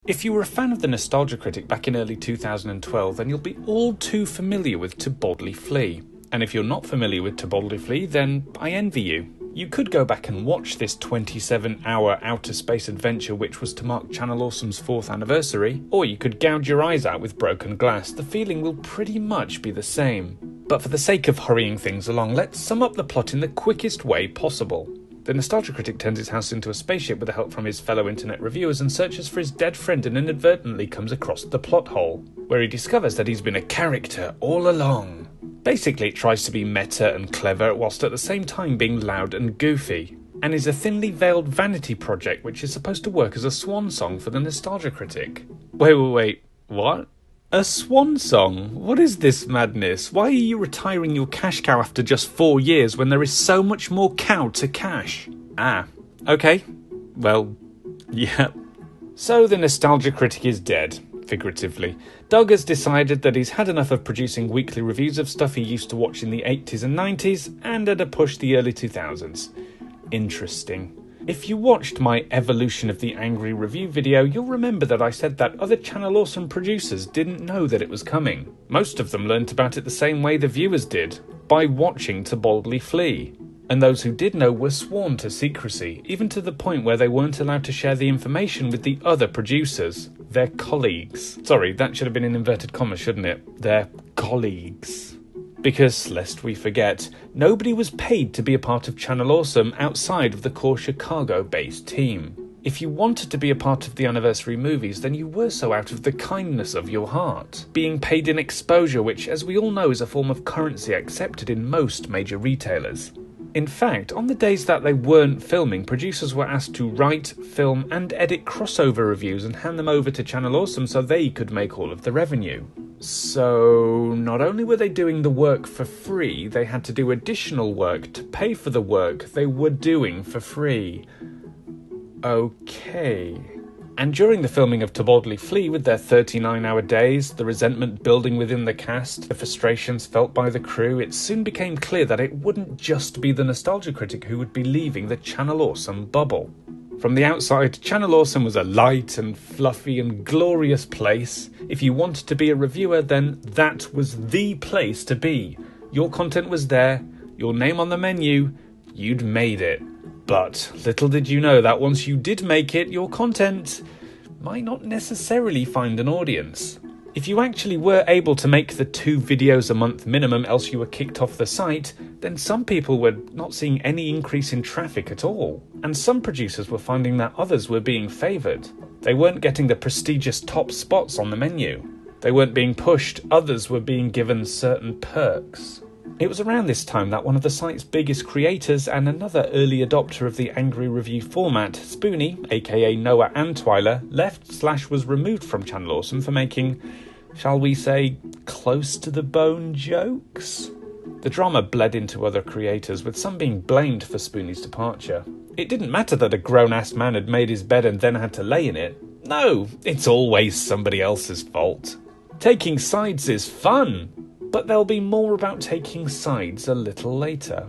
If you were a fan of the Nostalgia Critic back in early 2012, then you'll be all too familiar with To Boldly Flee. And if you're not familiar with To Boldly Flee, then I envy you. You could go back and watch this 27-hour outer space adventure which was to mark Channel Awesome's 4th anniversary, or you could gouge your eyes out with Broken Glass. The feeling will pretty much be the same. But for the sake of hurrying things along, let's sum up the plot in the quickest way possible. The Nostalgia Critic turns his house into a spaceship with the help from his fellow internet reviewers and searches for his dead friend and inadvertently comes across the plot hole, where he discovers that he's been a character all along. Basically, it tries to be meta and clever whilst at the same time being loud and goofy, and is a thinly veiled vanity project which is supposed to work as a swan song for the Nostalgia Critic. Wait, what? A swan song? What is this madness? Why are you retiring your cash cow after just 4 years when there is so much more cow to cash? Okay. Well, yeah. So the Nostalgia Critic is dead, figuratively. Doug has decided that he's had enough of producing weekly reviews of stuff he used to watch in the 80s and 90s and at a push the early 2000s. Interesting. If you watched my Evolution of the Angry Review video, you'll remember that I said that other Channel Awesome producers didn't know that it was coming. Most of them learnt about it the same way the viewers did, by watching To Boldly Flee. And those who did know were sworn to secrecy, even to the point where they weren't allowed to share the information with the other producers, their colleagues. Sorry, that should have been in inverted commas, shouldn't it? Their colleagues. Because, lest we forget, nobody was paid to be a part of Channel Awesome outside of the core Chicago-based team. If you wanted to be a part of the anniversary movies, then you were so out of the kindness of your heart, being paid in exposure, which, as we all know, is a form of currency accepted in most major retailers. In fact, on the days that they weren't filming, producers were asked to write, film and edit crossover reviews and hand them over to Channel Awesome so they could make all of the revenue. So, not only were they doing the work for free, they had to do additional work to pay for the work they were doing for free. Okay. And during the filming of To Boldly Flee, with their 39-hour days, the resentment building within the cast, the frustrations felt by the crew, it soon became clear that it wouldn't just be the Nostalgia Critic who would be leaving the Channel Awesome bubble. From the outside, Channel Awesome was a light and fluffy and glorious place. If you wanted to be a reviewer, then that was the place to be. Your content was there, your name on the menu, you'd made it. But little did you know that once you did make it, your content might not necessarily find an audience. If you actually were able to make the 2 videos a month minimum, else you were kicked off the site, then some people were not seeing any increase in traffic at all. And some producers were finding that others were being favoured. They weren't getting the prestigious top spots on the menu. They weren't being pushed, others were being given certain perks. It was around this time that one of the site's biggest creators and another early adopter of the Angry Review format, Spoonie, aka Noah Antwiler, left/was removed from Channel Awesome for making, shall we say, close to the bone jokes? The drama bled into other creators, with some being blamed for Spoonie's departure. It didn't matter that a grown-ass man had made his bed and then had to lay in it. No, it's always somebody else's fault. Taking sides is fun, but there'll be more about taking sides a little later.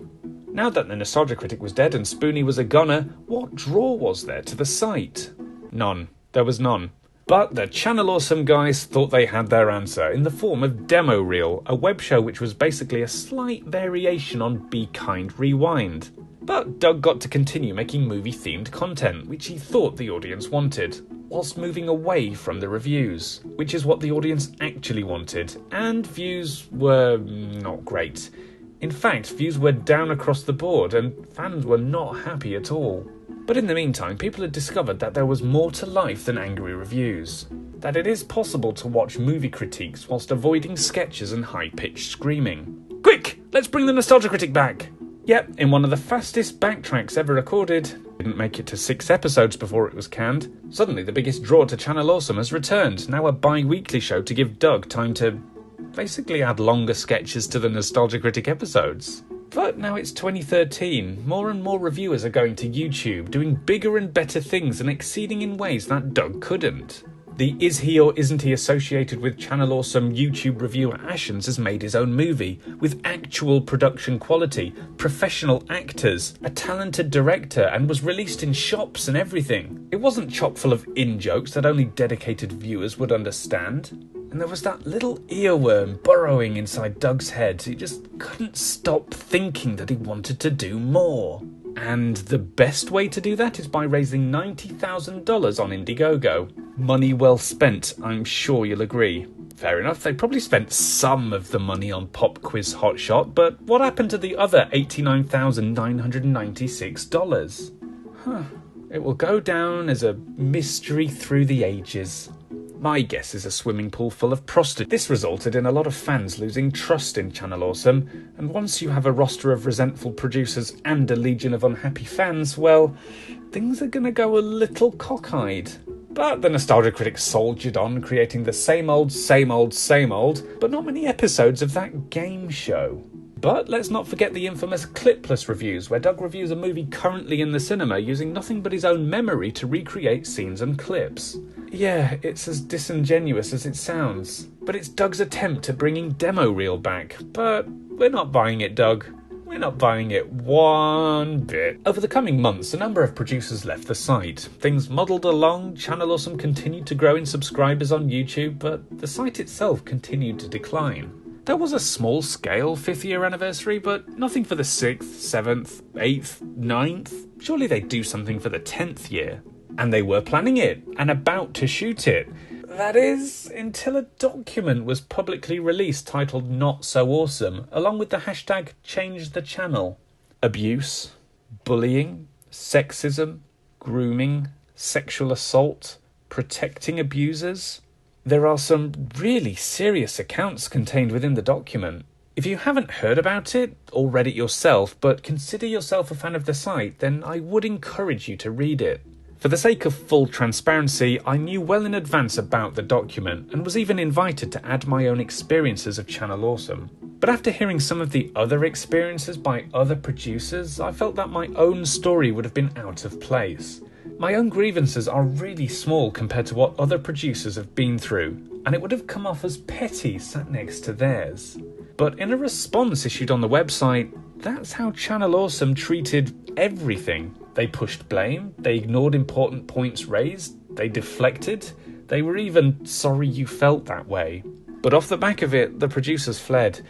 Now that the Nostalgia Critic was dead and Spoonie was a goner, what draw was there to the site? None. There was none. But the Channel Awesome guys thought they had their answer in the form of Demo Reel, a web show which was basically a slight variation on Be Kind Rewind. But Doug got to continue making movie-themed content, which he thought the audience wanted, whilst moving away from the reviews, which is what the audience actually wanted, and views were not great. In fact, views were down across the board, and fans were not happy at all. But in the meantime, people had discovered that there was more to life than angry reviews. That it is possible to watch movie critiques whilst avoiding sketches and high-pitched screaming. Quick! Let's bring the Nostalgia Critic back! Yep, in one of the fastest backtracks ever recorded, didn't make it to 6 episodes before it was canned, suddenly the biggest draw to Channel Awesome has returned, now a bi-weekly show to give Doug time to basically add longer sketches to the Nostalgia Critic episodes. But now it's 2013, more and more reviewers are going to YouTube, doing bigger and better things and exceeding in ways that Doug couldn't. The is he or isn't he associated with Channel Awesome YouTube reviewer Ashens has made his own movie, with actual production quality, professional actors, a talented director, and was released in shops and everything. It wasn't chock full of in-jokes that only dedicated viewers would understand. And there was that little earworm burrowing inside Doug's head. He just couldn't stop thinking that he wanted to do more. And the best way to do that is by raising $90,000 on Indiegogo. Money well spent, I'm sure you'll agree. Fair enough, they probably spent some of the money on Pop Quiz Hotshot, but what happened to the other $89,996? It will go down as a mystery through the ages. My guess is a swimming pool full of prostitutes. This resulted in a lot of fans losing trust in Channel Awesome, and once you have a roster of resentful producers and a legion of unhappy fans, well, things are gonna go a little cockeyed. But the Nostalgia Critic soldiered on, creating the same old, but not many episodes of that game show. But let's not forget the infamous clipless reviews, where Doug reviews a movie currently in the cinema using nothing but his own memory to recreate scenes and clips. Yeah, it's as disingenuous as it sounds, but it's Doug's attempt at bringing demo reel back. But we're not buying it, Doug. We're not buying it one bit. Over the coming months, a number of producers left the site. Things muddled along, Channel Awesome continued to grow in subscribers on YouTube, but the site itself continued to decline. There was a small-scale 5th year anniversary, but nothing for the 6th, 7th, 8th, 9th. Surely they'd do something for the 10th year. And they were planning it, and about to shoot it. That is, until a document was publicly released titled Not So Awesome, along with the hashtag #ChangeTheChannel. Abuse, bullying, sexism, grooming, sexual assault, protecting abusers. There are some really serious accounts contained within the document. If you haven't heard about it, or read it yourself, but consider yourself a fan of the site, then I would encourage you to read it. For the sake of full transparency, I knew well in advance about the document, and was even invited to add my own experiences of Channel Awesome. But after hearing some of the other experiences by other producers, I felt that my own story would have been out of place. My own grievances are really small compared to what other producers have been through, and it would have come off as petty sat next to theirs. But in a response issued on the website, that's how Channel Awesome treated everything. They pushed blame, they ignored important points raised, they deflected, they were even sorry you felt that way. But off the back of it, the producers fled.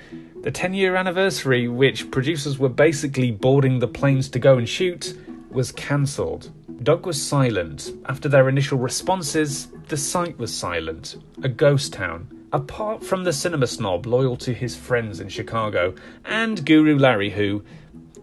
The 10-year anniversary, which producers were basically boarding the planes to go and shoot, was cancelled. Doug was silent. After their initial responses, the site was silent. A ghost town. Apart from the cinema snob loyal to his friends in Chicago, and Guru Larry, who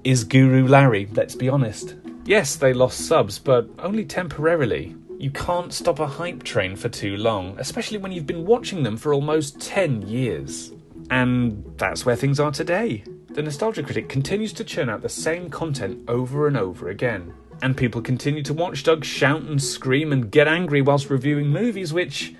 is Guru Larry, let's be honest. Yes, they lost subs, but only temporarily. You can't stop a hype train for too long, especially when you've been watching them for almost 10 years. And that's where things are today. The Nostalgia Critic continues to churn out the same content over and over again. And people continue to watch Doug shout and scream and get angry whilst reviewing movies which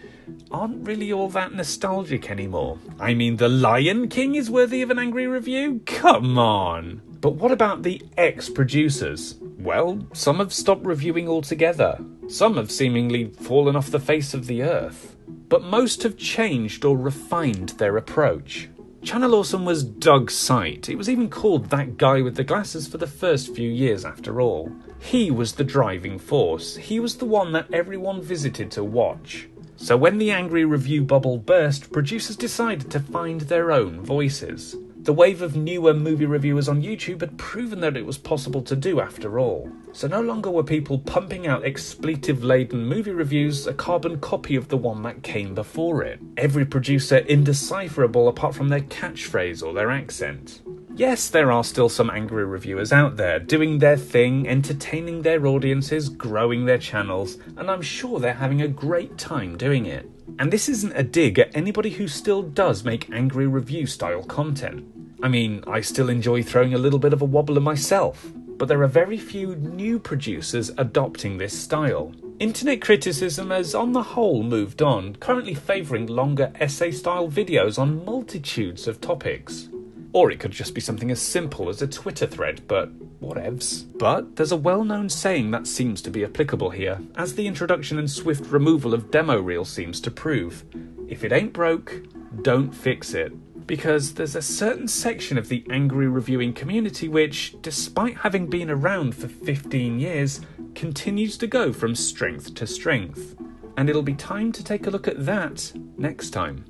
aren't really all that nostalgic anymore. I mean, The Lion King is worthy of an angry review? Come on! But what about the ex-producers? Well, some have stopped reviewing altogether. Some have seemingly fallen off the face of the earth. But most have changed or refined their approach. Channel Awesome was Doug's site. It was even called That Guy with the Glasses for the first few years after all. He was the driving force. He was the one that everyone visited to watch. So when the angry review bubble burst, producers decided to find their own voices. The wave of newer movie reviewers on YouTube had proven that it was possible to do after all. So no longer were people pumping out expletive-laden movie reviews a carbon copy of the one that came before it. Every producer indecipherable apart from their catchphrase or their accent. Yes, there are still some angry reviewers out there, doing their thing, entertaining their audiences, growing their channels, and I'm sure they're having a great time doing it. And this isn't a dig at anybody who still does make angry review style content. I mean, I still enjoy throwing a little bit of a wobbler myself, but there are very few new producers adopting this style. Internet criticism has on the whole moved on, currently favouring longer essay-style videos on multitudes of topics. Or it could just be something as simple as a Twitter thread, but whatevs. But there's a well-known saying that seems to be applicable here, as the introduction and swift removal of demo reel seems to prove. If it ain't broke, don't fix it. Because there's a certain section of the angry reviewing community which, despite having been around for 15 years, continues to go from strength to strength. And it'll be time to take a look at that next time.